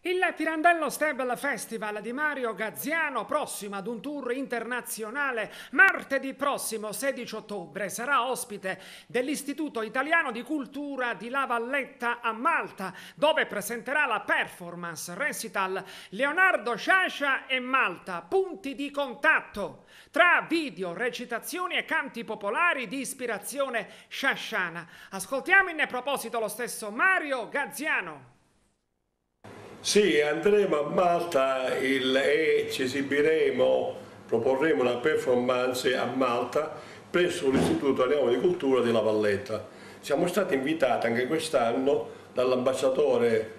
Il Pirandello Stable Festival di Mario Gaziano, prossimo ad un tour internazionale, martedì prossimo 16 ottobre sarà ospite dell'Istituto Italiano di Cultura di La Valletta a Malta, dove presenterà la performance recital Leonardo Sciascia e Malta, punti di contatto, tra video, recitazioni e canti popolari di ispirazione sciasciana. Ascoltiamo in proposito lo stesso Mario Gaziano. Sì, andremo a Malta e ci esibiremo, proporremo una performance a Malta presso l'Istituto Italiano di Cultura di La Valletta. Siamo stati invitati anche quest'anno dall'ambasciatore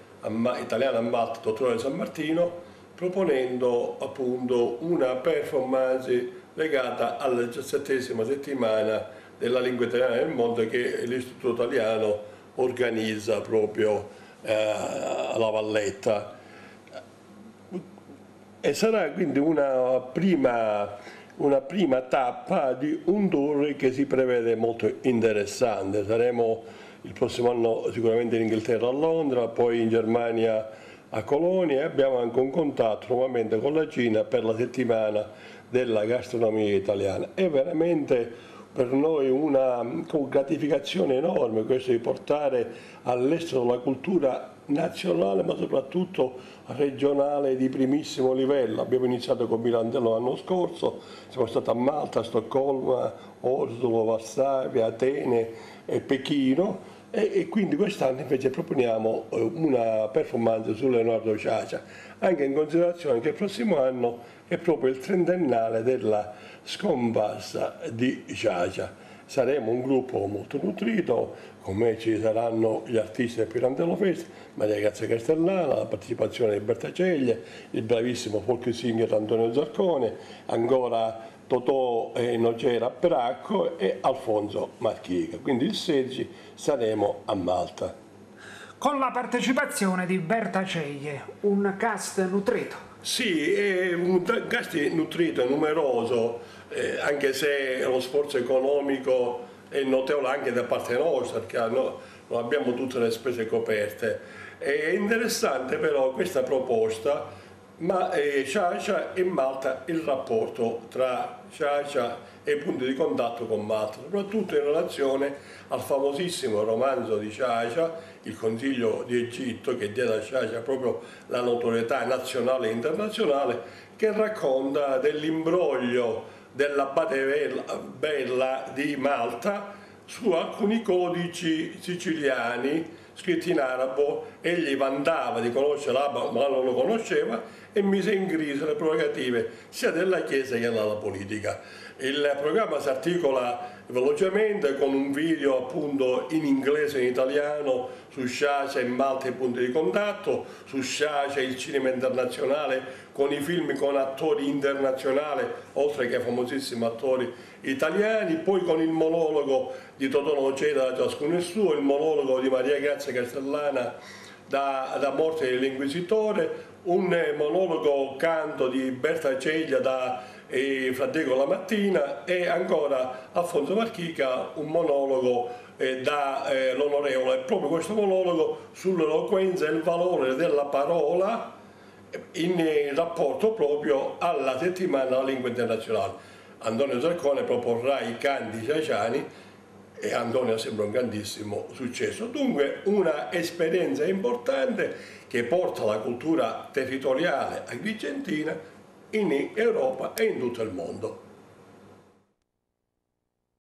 italiano a Malta, dottore San Martino, proponendo appunto una performance legata alla 17ª settimana della lingua italiana nel mondo che l'Istituto Italiano organizza proprio alla Valletta, e sarà quindi una prima tappa di un tour che si prevede molto interessante. Saremo il prossimo anno sicuramente in Inghilterra a Londra, poi in Germania a Colonia, e abbiamo anche un contatto nuovamente con la Cina per la settimana della gastronomia italiana. È veramente per noi una gratificazione enorme questo di portare all'estero la cultura nazionale ma soprattutto regionale di primissimo livello. Abbiamo iniziato con Pirandello l'anno scorso, siamo stati a Malta, Stoccolma, Oslo, Varsavia, Atene e Pechino, e quindi quest'anno invece proponiamo una performance su Leonardo Sciascia, anche in considerazione che il prossimo anno è proprio il trentennale della scomparsa di Sciascia. Saremo un gruppo molto nutrito, con me ci saranno gli artisti del Pirandello Fest, Maria Grazia Castellana, la partecipazione di Berta Ceglie, il bravissimo folk singer Antonio Zarcone, ancora Totò e Nocera Bracco e Alfonso Marchiga. Quindi il 16 saremo a Malta. Con la partecipazione di Berta Ceglie, un cast nutrito. Sì, è un cast nutrito e numeroso, anche se lo sforzo economico è notevole anche da parte nostra, perché non abbiamo tutte le spese coperte. È interessante però questa proposta, ma Sciascia e Malta, il rapporto tra Sciascia e i punti di contatto con Malta, soprattutto in relazione al famosissimo romanzo di Sciascia, Il Consiglio di Egitto, che diede a Sciascia proprio la notorietà nazionale e internazionale, che racconta dell'imbroglio dell'abate Bella di Malta su alcuni codici siciliani scritti in arabo. Egli vantava di conoscere l'arabo ma non lo conosceva e mise in crisi le prerogative sia della Chiesa che della politica. Il programma si articola velocemente con un video appunto in inglese e in italiano su Sciascia e Malta e punti di contatto, su Sciascia il cinema internazionale con i film con attori internazionali oltre che famosissimi attori italiani, poi con il monologo di Totò Nocera da Ciascuno il suo, il monologo di Maria Grazia Castellana da Morte dell'Inquisitore, un monologo canto di Berta Ceglia da Fraddeco la mattina, e ancora Alfonso Marchica un monologo da l'onorevole, proprio questo monologo sull'eloquenza e il valore della parola in rapporto proprio alla settimana della lingua internazionale. Antonio Zarcone proporrà i canti sciasciani e Antonio sembra un grandissimo successo. Dunque una esperienza importante che porta la cultura territoriale agrigentina in Europa e in tutto il mondo.